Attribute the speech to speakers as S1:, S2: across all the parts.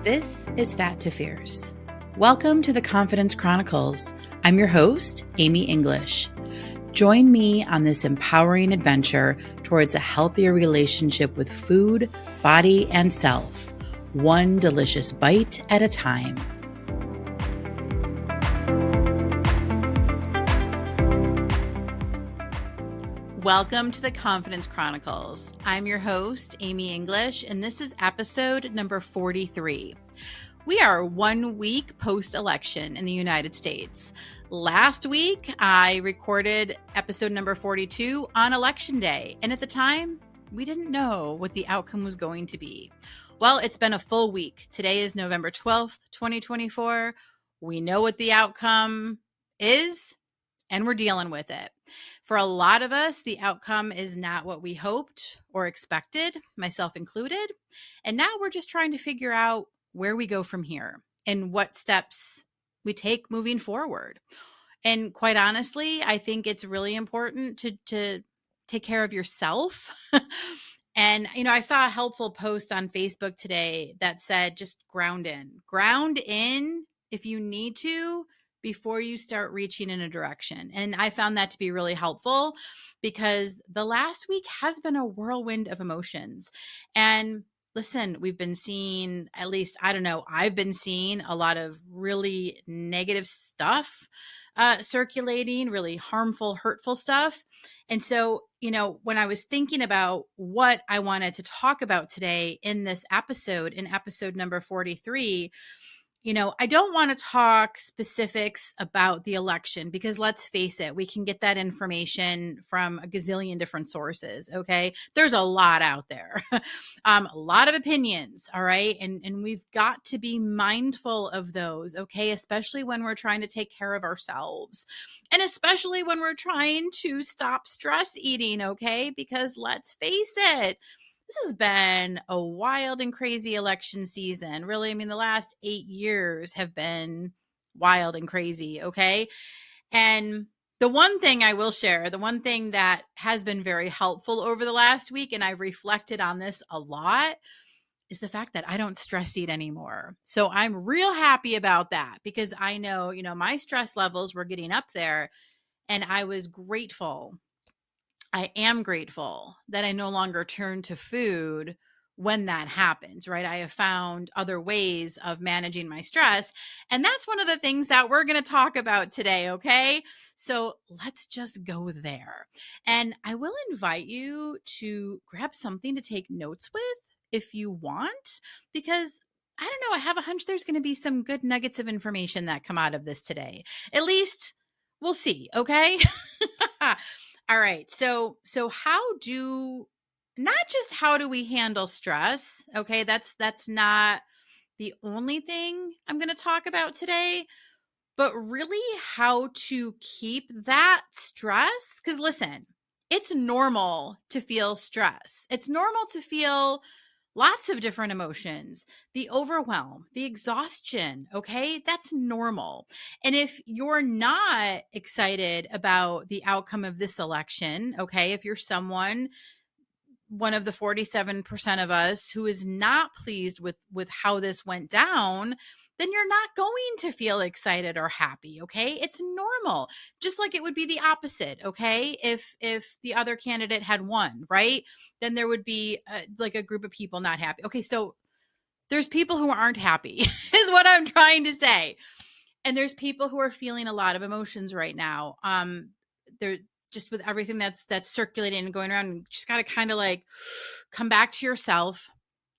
S1: This is Fat to Fierce. Welcome to the Confidence Chronicles. I'm your host, Amy English. Join me on this empowering adventure towards a healthier relationship with food, body, and self, one delicious bite at a time. Welcome to the Confidence Chronicles. I'm your host, Amy English, and this is episode number 43. We are 1 week post-election in the United States. Last week, I recorded episode number 42 on Election Day, and at the time, we didn't know what the outcome was going to be. Well, it's been a full week. Today is November 12th, 2024. We know what the outcome is, and we're dealing with it. For a lot of us, the outcome is not what we hoped or expected, myself included. And now we're just trying to figure out where we go from here and what steps we take moving forward. And quite honestly, I think it's really important to take care of yourself. And, I saw a helpful post on Facebook today that said, just ground in if you need to, before you start reaching in a direction. And I found that to be really helpful because the last week has been a whirlwind of emotions. And listen, we've been seeing, at least, I've been seeing a lot of really negative stuff circulating, really harmful, hurtful stuff. And so, when I was thinking about what I wanted to talk about today in this episode, in episode number 43, I don't want to talk specifics about the election because let's face it, we can get that information from a gazillion different sources. Okay. There's a lot out there, a lot of opinions. All right. And we've got to be mindful of those. Okay. Especially when we're trying to take care of ourselves and especially when we're trying to stop stress eating. Okay. Because let's face it, this has been a wild and crazy election season. Really, the last 8 years have been wild and crazy, okay? And the one thing I will share, the one thing that has been very helpful over the last week, and I've reflected on this a lot, is the fact that I don't stress eat anymore. So I'm real happy about that because I know, my stress levels were getting up there, and I was grateful. I am grateful that I no longer turn to food when that happens, right? I have found other ways of managing my stress. And that's one of the things that we're going to talk about today, okay? So let's just go there. And I will invite you to grab something to take notes with if you want, because I don't know, I have a hunch there's going to be some good nuggets of information that come out of this today. At least we'll see, okay? All right. So how do we handle stress? Okay. That's not the only thing I'm going to talk about today, but really how to keep that stress. Because listen, it's normal to feel stress. It's normal to feel lots of different emotions, the overwhelm, the exhaustion. Okay. That's normal. And if you're not excited about the outcome of this election, okay, if you're one of the 47% of us who is not pleased with how this went down, then you're not going to feel excited or happy. Okay. It's normal. Just like it would be the opposite. Okay. If the other candidate had won, right, then there would be like a group of people not happy. Okay. So there's people who aren't happy is what I'm trying to say. And there's people who are feeling a lot of emotions right now. They're just with everything that's circulating and going around, you just got to kind of like come back to yourself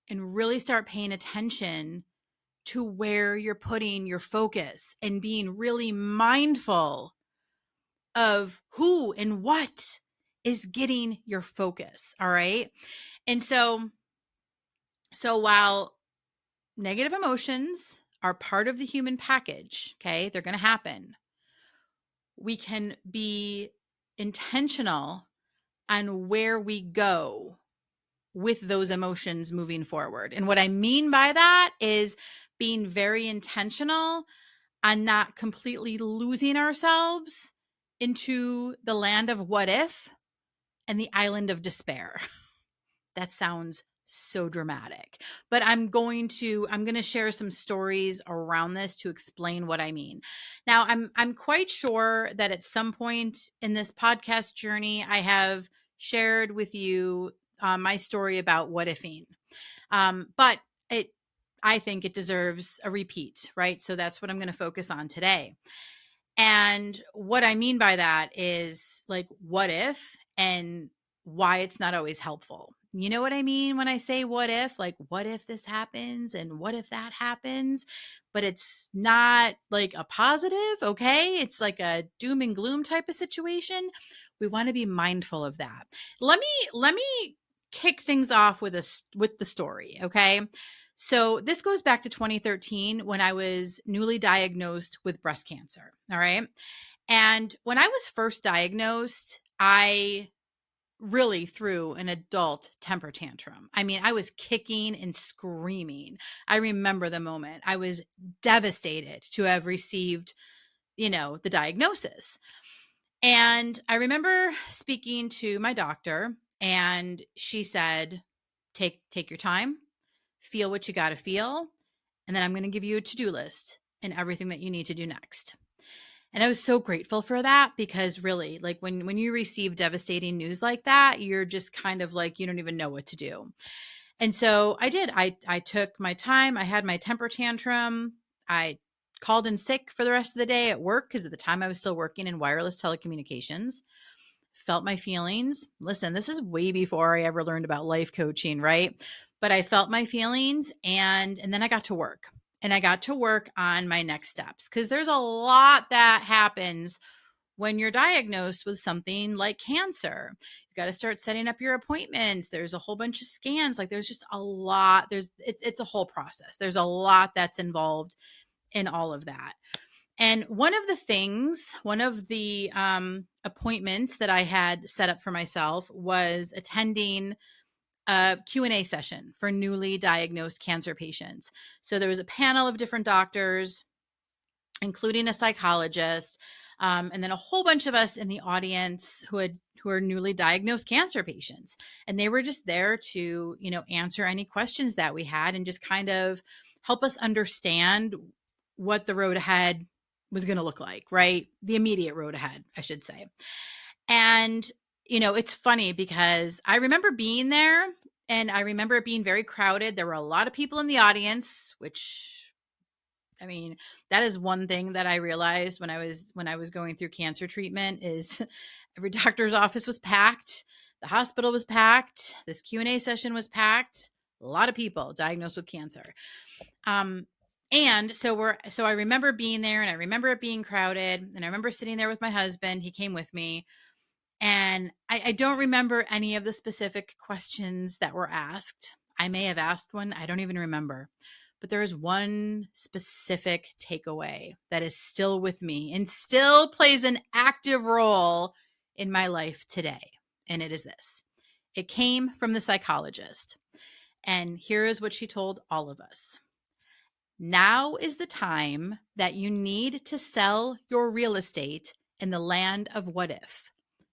S1: and really start paying attention to where you're putting your focus and being really mindful of who and what is getting your focus. All right. And so while negative emotions are part of the human package, okay, they're going to happen. We can be intentional on where we go with those emotions moving forward. And what I mean by that is being very intentional on not completely losing ourselves into the land of what if and the island of despair. That sounds so dramatic. But I'm going to share some stories around this to explain what I mean. Now, I'm quite sure that at some point in this podcast journey, I have shared with you my story about what ifing. But I think it deserves a repeat, right? So that's what I'm going to focus on today. And what I mean by that is like, what if and why it's not always helpful. You know what I mean when I say what if? Like, what if this happens and what if that happens? But it's not like a positive, okay? It's like a doom and gloom type of situation. We want to be mindful of that. Let me kick things off with the story, okay? So this goes back to 2013 when I was newly diagnosed with breast cancer. All right. And when I was first diagnosed, I really threw an adult temper tantrum. I mean, I was kicking and screaming. I remember the moment. I was devastated to have received, the diagnosis. And I remember speaking to my doctor, and she said, take your time, feel what you got to feel, and then I'm going to give you a to-do list and everything that you need to do next. And I was so grateful for that, because really, like when you receive devastating news like that, you're just kind of like, you don't even know what to do. And so I did. I took my time. I had my temper tantrum. I called in sick for the rest of the day at work, because at the time I was still working in wireless telecommunications. Felt my feelings. Listen, this is way before I ever learned about life coaching, right? But I felt my feelings, and then I got to work. And I got to work on my next steps, because there's a lot that happens when you're diagnosed with something like cancer. You got to start setting up your appointments. There's a whole bunch of scans. Like there's just a lot. It's a whole process. There's a lot that's involved in all of that. And one of the appointments that I had set up for myself was attending a Q&A session for newly diagnosed cancer patients. So there was a panel of different doctors, including a psychologist, and then a whole bunch of us in the audience who are newly diagnosed cancer patients. And they were just there to, answer any questions that we had and just kind of help us understand what the road ahead was going to look like, right? The immediate road ahead, I should say. And, it's funny because I remember being there, and I remember it being very crowded. There were a lot of people in the audience, which, I mean, that is one thing that I realized when I was going through cancer treatment is every doctor's office was packed. The hospital was packed. This Q&A session was packed. A lot of people diagnosed with cancer. And so I remember being there, and I remember it being crowded, and I remember sitting there with my husband. He came with me, and I don't remember any of the specific questions that were asked. I may have asked one. I don't even remember. But there is one specific takeaway that is still with me and still plays an active role in my life today. And it is this. It came from the psychologist. And here is what she told all of us. Now is the time that you need to sell your real estate in the land of what if,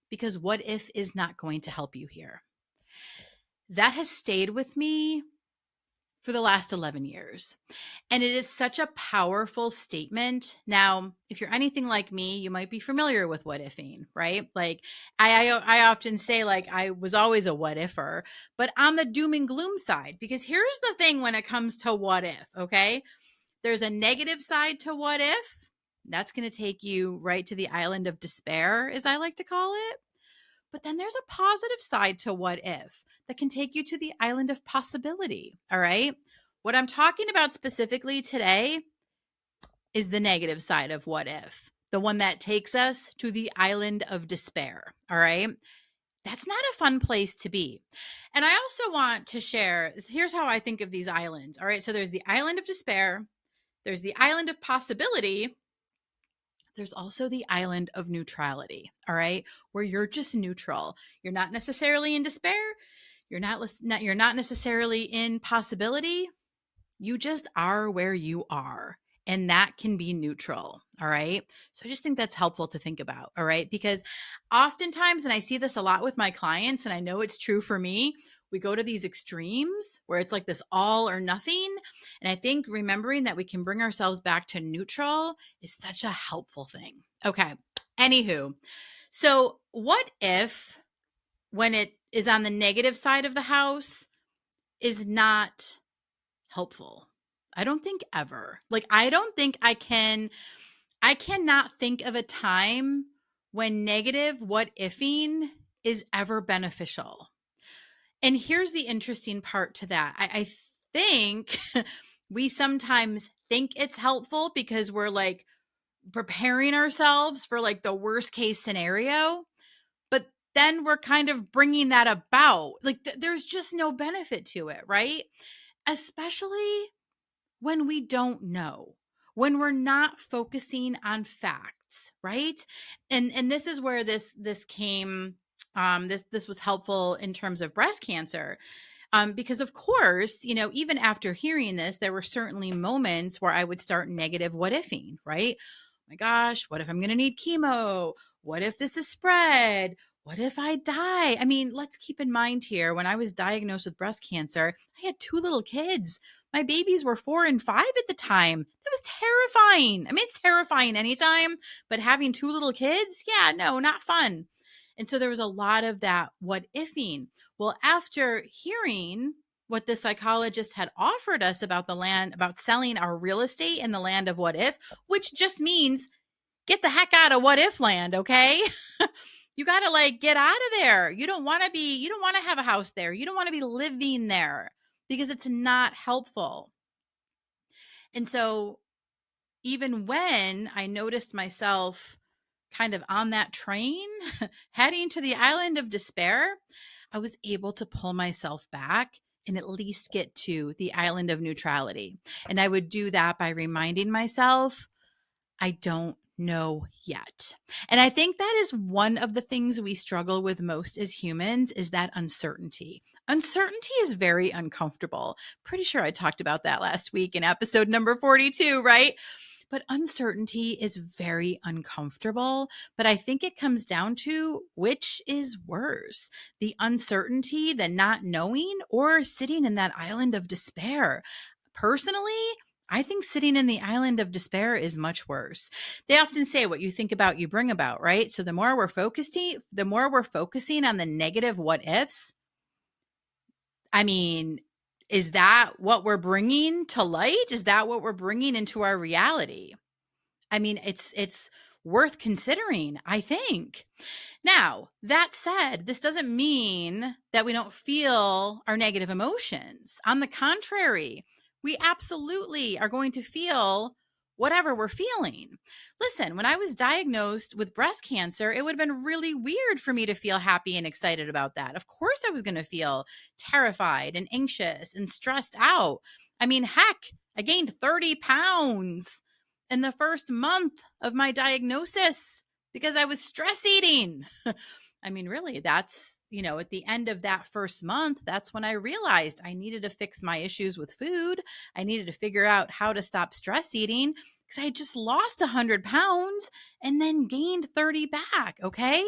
S1: because what if is not going to help you here. That has stayed with me for the last 11 years. And it is such a powerful statement. Now, if you're anything like me, you might be familiar with what ifing, right? Like I often say, like, I was always a what ifer, but on the doom and gloom side, because here's the thing when it comes to what if, okay? There's a negative side to what if. That's going to take you right to the island of despair, as I like to call it. But then there's a positive side to what if that can take you to the island of possibility. All right. What I'm talking about specifically today is the negative side of what if, the one that takes us to the island of despair. All right. That's not a fun place to be. And I also want to share, here's how I think of these islands. All right. So there's the island of despair, there's the island of possibility. There's also the island of neutrality, all right, where you're just neutral. You're not necessarily in despair. You're not necessarily in possibility. You just are where you are, and that can be neutral, All right. So I just think that's helpful to think about. All right. Because oftentimes, and I see this a lot with my clients, and I know it's true for me, we go to these extremes where it's like this all or nothing. And I think remembering that we can bring ourselves back to neutral is such a helpful thing. Okay. Anywho, so what if when it is on the negative side of the house is not helpful? I don't think ever. Like, I don't think I cannot think of a time when negative what ifing is ever beneficial. And here's the interesting part to that. I think we sometimes think it's helpful because we're like preparing ourselves for like the worst case scenario, but then we're kind of bringing that about. Like there's just no benefit to it, right? Especially when we don't know, when we're not focusing on facts, right? And this is where this came this was helpful in terms of breast cancer. Because of course, you know, even after hearing this, there were certainly moments where I would start negative what ifing, right? Oh my gosh, what if I'm going to need chemo? What if this is spread? What if I die? I mean, let's keep in mind here, when I was diagnosed with breast cancer, I had two little kids. My babies were 4 and 5 at the time. That was terrifying. I mean, it's terrifying anytime, but having two little kids, yeah, no, not fun. And so there was a lot of that what ifing. Well, after hearing what the psychologist had offered us about the land, about selling our real estate in the land of what if, which just means get the heck out of what if land, okay? You got to like get out of there. You don't want to have a house there. You don't want to be living there because it's not helpful. And so even when I noticed myself kind of on that train heading to the island of despair, I was able to pull myself back and at least get to the island of neutrality. And I would do that by reminding myself, I don't know yet. And I think that is one of the things we struggle with most as humans is that uncertainty. Uncertainty is very uncomfortable. Pretty sure I talked about that last week in episode number 42, right? But uncertainty is very uncomfortable. But I think it comes down to which is worse, the uncertainty, the not knowing, or sitting in that island of despair. Personally, I think sitting in the island of despair is much worse. They often say what you think about, you bring about, right? So the more we're focusing on the negative what ifs, I mean, is that what we're bringing to light? Is that what we're bringing into our reality? I mean, it's worth considering, I think. Now, that said, this doesn't mean that we don't feel our negative emotions. On the contrary, we absolutely are going to feel whatever we're feeling. Listen, when I was diagnosed with breast cancer, it would have been really weird for me to feel happy and excited about that. Of course, I was going to feel terrified and anxious and stressed out. I mean, heck, I gained 30 pounds in the first month of my diagnosis because I was stress eating. I mean, really, that's, you know, at the end of that first month, that's when I realized I needed to fix my issues with food. I needed to figure out how to stop stress eating because I had just lost 100 pounds and then gained 30 back. Okay.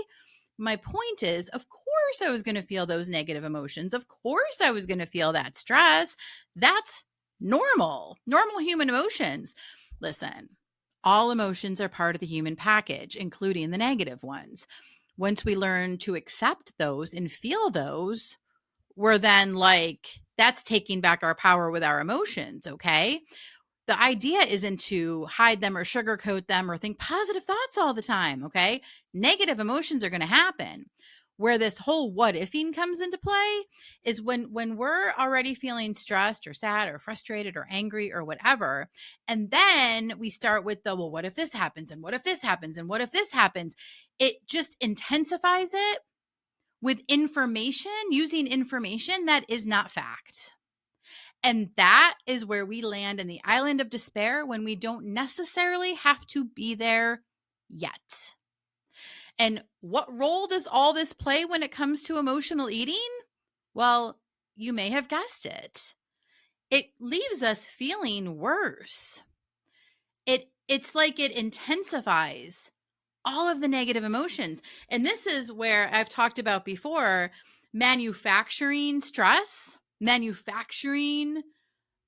S1: My point is, of course, I was going to feel those negative emotions. Of course, I was going to feel that stress. That's normal human emotions. Listen, all emotions are part of the human package, including the negative ones. Once we learn to accept those and feel those, we're then like, that's taking back our power with our emotions, okay? The idea isn't to hide them or sugarcoat them or think positive thoughts all the time, okay? Negative emotions are going to happen. Where this whole what ifing comes into play is when we're already feeling stressed or sad or frustrated or angry or whatever, and then we start with the, well, what if this happens? And what if this happens? And what if this happens? It just intensifies it with information, using information that is not fact. And that is where we land in the island of despair when we don't necessarily have to be there yet. And what role does all this play when it comes to emotional eating? Well, you may have guessed it. It leaves us feeling worse. It it's like it intensifies all of the negative emotions. And this is where I've talked about before, manufacturing stress, manufacturing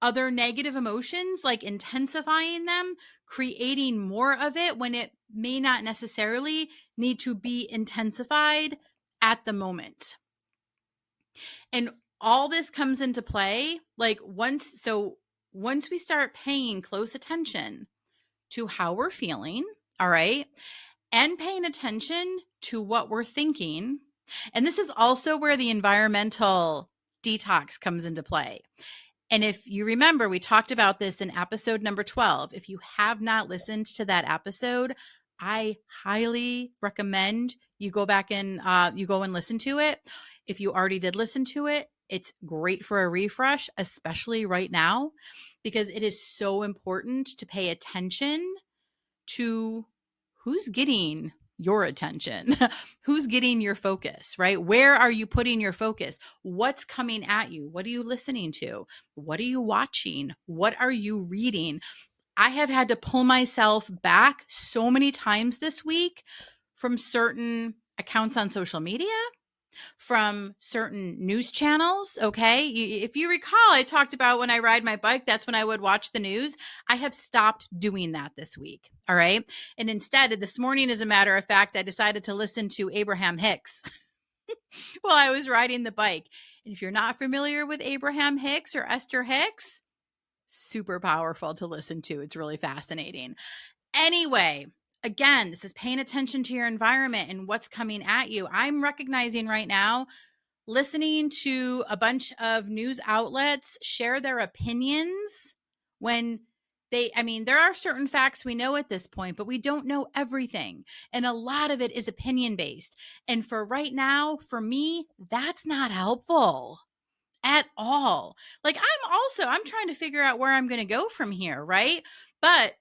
S1: other negative emotions, like intensifying them, creating more of it when it may not necessarily need to be intensified at the moment. And all this comes into play like once we start paying close attention to how we're feeling, all right, and paying attention to what we're thinking. And this is also where the environmental detox comes into play. And if you remember, we talked about this in episode number 12. If you have not listened to that episode, I highly recommend you go back and you go and listen to it. If you already did listen to it, it's great for a refresh, especially right now, because it is so important to pay attention to who's getting your attention, who's getting your focus, right? Where are you putting your focus? What's coming at you? What are you listening to? What are you watching? What are you reading? I have had to pull myself back so many times this week from certain accounts on social media, from certain news channels. Okay. If you recall, I talked about when I ride my bike, that's when I would watch the news. I have stopped doing that this week. All right. And instead, this morning, as a matter of fact, I decided to listen to Abraham Hicks while I was riding the bike. And if you're not familiar with Abraham Hicks or Esther Hicks, super powerful to listen to. It's really fascinating. Anyway, again, this is paying attention to your environment and what's coming at you. I'm recognizing right now, listening to a bunch of news outlets share their opinions when there are certain facts we know at this point, but we don't know everything. And a lot of it is opinion based. And for right now, for me, that's not helpful at all. Like I'm trying to figure out where I'm going to go from here, right? But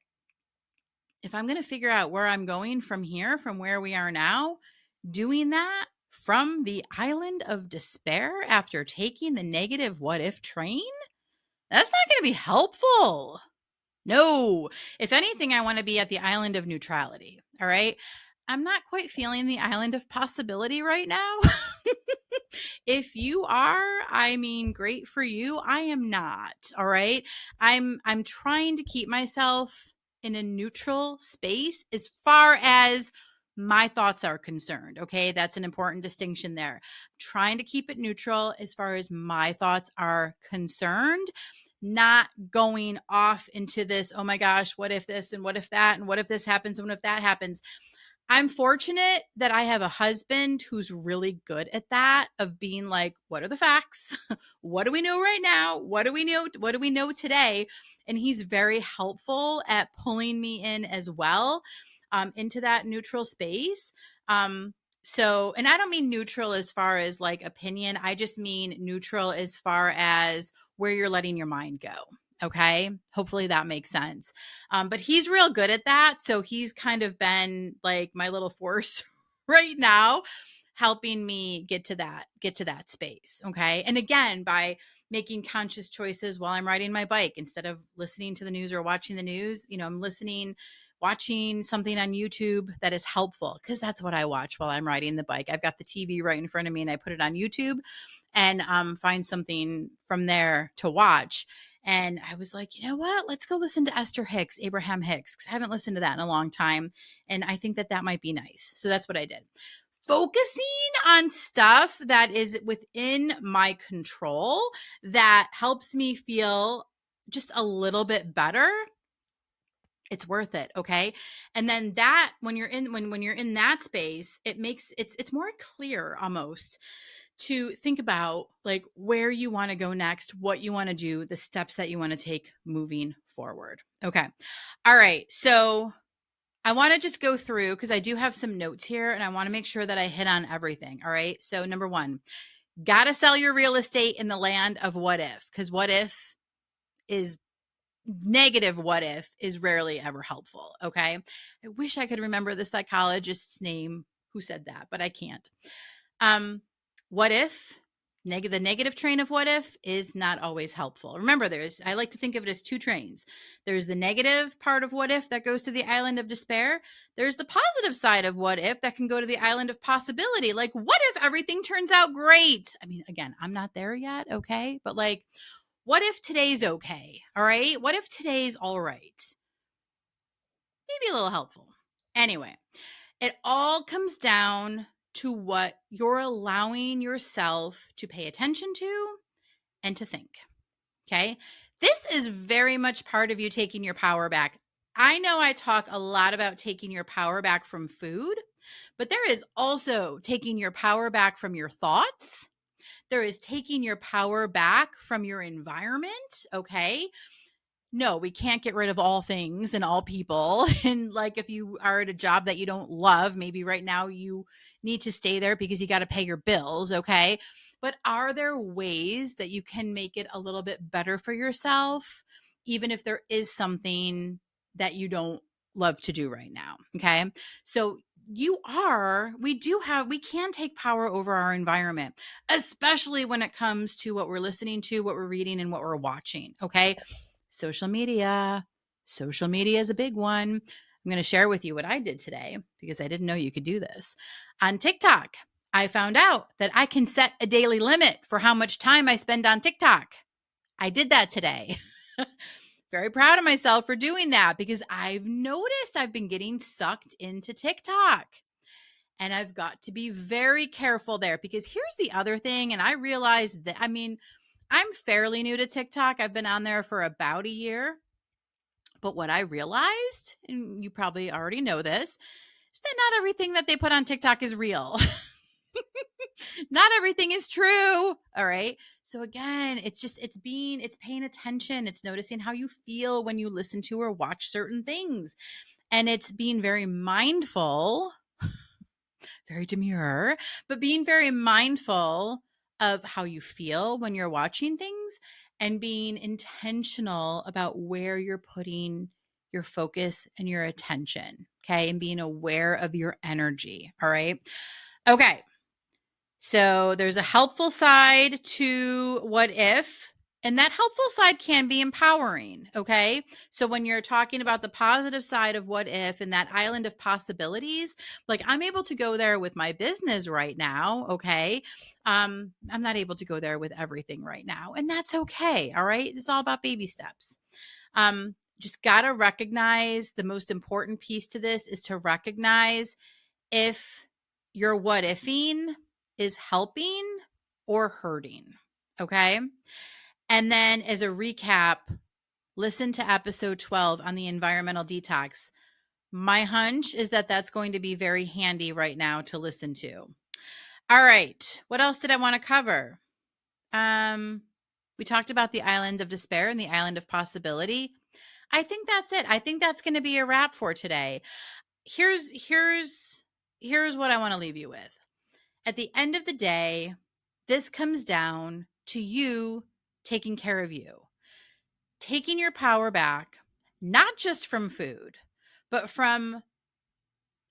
S1: if I'm going to figure out where I'm going from here, from where we are now, doing that from the island of despair after taking the negative what if train, that's not going to be helpful. No. If anything, I want to be at the island of neutrality. All right. I'm not quite feeling the island of possibility right now. If you are, I mean, great for you. I am not. All right. I'm trying to keep myself in a neutral space as far as my thoughts are concerned. Okay. That's an important distinction there. I'm trying to keep it neutral as far as my thoughts are concerned, not going off into this, oh my gosh, what if this and what if that and what if this happens and what if that happens. I'm fortunate that I have a husband who's really good at that, of being like, what are the facts? What do we know right now? What do we know? What do we know today? And he's very helpful at pulling me in as well, into that neutral space. And I don't mean neutral as far as like opinion. I just mean neutral as far as where you're letting your mind go. Okay. Hopefully that makes sense. But he's real good at that. So he's kind of been like my little force right now, helping me get to that space. Okay. And again, by making conscious choices while I'm riding my bike, instead of listening to the news or watching the news, I'm watching something on YouTube that is helpful, because that's what I watch while I'm riding the bike. I've got the TV right in front of me and I put it on YouTube and find something from there to watch. And I was like, you know what? Let's go listen to Esther Hicks, Abraham Hicks, because I haven't listened to that in a long time. And I think that might be nice. So that's what I did. Focusing on stuff that is within my control, that helps me feel just a little bit better, it's worth it. Okay. And then that, when you're in that space, it's more clear almost to think about like where you want to go next, what you want to do, the steps that you want to take moving forward. Okay. All right. So I want to just go through, because I do have some notes here and I want to make sure that I hit on everything. All right. So number one, got to sell your real estate in the land of what if, because what if is negative, what if is rarely ever helpful. Okay. I wish I could remember the psychologist's name who said that, but I can't. What if The negative train of what if is not always helpful. Remember, I like to think of it as two trains. There's the negative part of what if that goes to the island of despair. There's the positive side of what if that can go to the island of possibility. Like, what if everything turns out great? I mean, again, I'm not there yet, okay? But like, what if today's okay? All right? What if today's all right? Maybe a little helpful. Anyway, it all comes down to what you're allowing yourself to pay attention to and to think. Okay. This is very much part of you taking your power back. I know I talk a lot about taking your power back from food, but there is also taking your power back from your thoughts. There is taking your power back from your environment. Okay. No, we can't get rid of all things and all people. And like if you are at a job that you don't love, maybe right now you need to stay there because you got to pay your bills. Okay. But are there ways that you can make it a little bit better for yourself, even if there is something that you don't love to do right now? Okay. So we can take power over our environment, especially when it comes to what we're listening to, what we're reading, and what we're watching. Okay. Social media. Social media is a big one. I'm going to share with you what I did today because I didn't know you could do this. On TikTok, I found out that I can set a daily limit for how much time I spend on TikTok. I did that today. Very proud of myself for doing that because I've noticed I've been getting sucked into TikTok. And I've got to be very careful there because here's the other thing. And I realized that, I'm fairly new to TikTok. I've been on there for about a year. But what I realized, and you probably already know this, is that not everything that they put on TikTok is real. Not everything is true. All right. So again, it's paying attention. It's noticing how you feel when you listen to or watch certain things. And it's being very mindful, very demure, but being very mindful of how you feel when you're watching things and being intentional about where you're putting your focus and your attention. Okay. And being aware of your energy. All right. Okay. So there's a helpful side to what if, and that helpful side can be empowering. Okay. So when you're talking about the positive side of what if and that island of possibilities, like I'm able to go there with my business right now. Okay. I'm not able to go there with everything right now, and that's okay. All right. It's all about baby steps. Just got to recognize the most important piece to this is to recognize if your what ifing is helping or hurting. Okay. And then as a recap, listen to episode 12 on the environmental detox. My hunch is that that's going to be very handy right now to listen to. All right. What else did I want to cover? We talked about the island of despair and the island of possibility. I think that's it. I think that's going to be a wrap for today. Here's what I want to leave you with. At the end of the day, this comes down to you taking care of you, taking your power back, not just from food, but from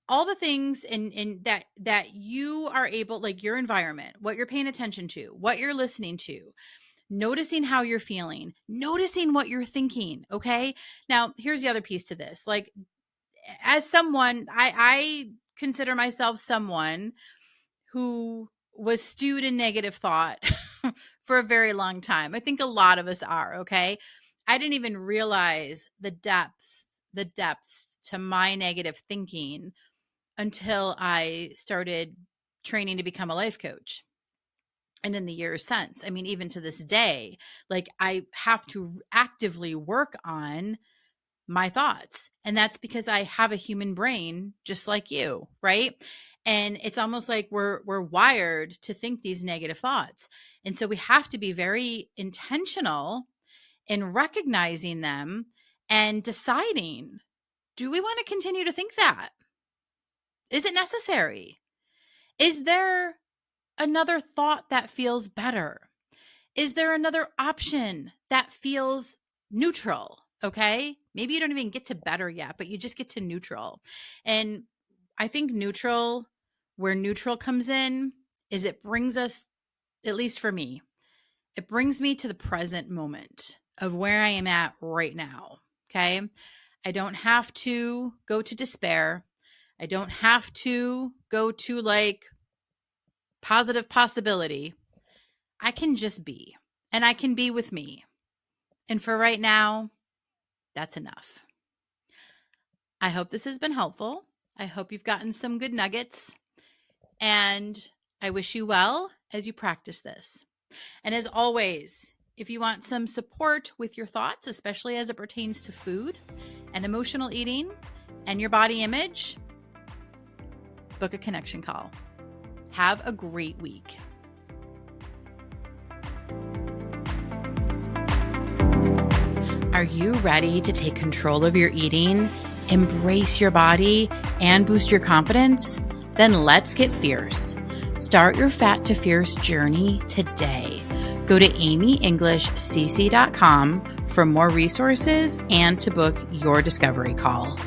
S1: all the things in that you are able, like your environment, what you're paying attention to, what you're listening to, noticing how you're feeling, noticing what you're thinking. Okay. Now, here's the other piece to this. Like, as someone, I consider myself someone who was stewed in negative thought for a very long time. I think a lot of us are. Okay. I didn't even realize the depths to my negative thinking until I started training to become a life coach. And in the years since, I mean, even to this day, like I have to actively work on my thoughts. And that's because I have a human brain just like you, right? And it's almost like we're wired to think these negative thoughts. And so we have to be very intentional in recognizing them and deciding, do we want to continue to think that? Is it necessary? Is there another thought that feels better? Is there another option that feels neutral? Okay. Maybe you don't even get to better yet, but you just get to neutral. And I think where neutral comes in is it brings us at least for me. It brings me to the present moment of where I am at right now. Okay. I don't have to go to despair. I don't have to go to like positive possibility. I can just be, and I can be with me. And for right now, that's enough. I hope this has been helpful. I hope you've gotten some good nuggets, and I wish you well as you practice this. And as always, if you want some support with your thoughts, especially as it pertains to food and emotional eating and your body image, book a connection call. Have a great week. Are you ready to take control of your eating, embrace your body, and boost your confidence? Then let's get fierce. Start your Fat to Fierce journey today. Go to amyenglishcc.com for more resources and to book your discovery call.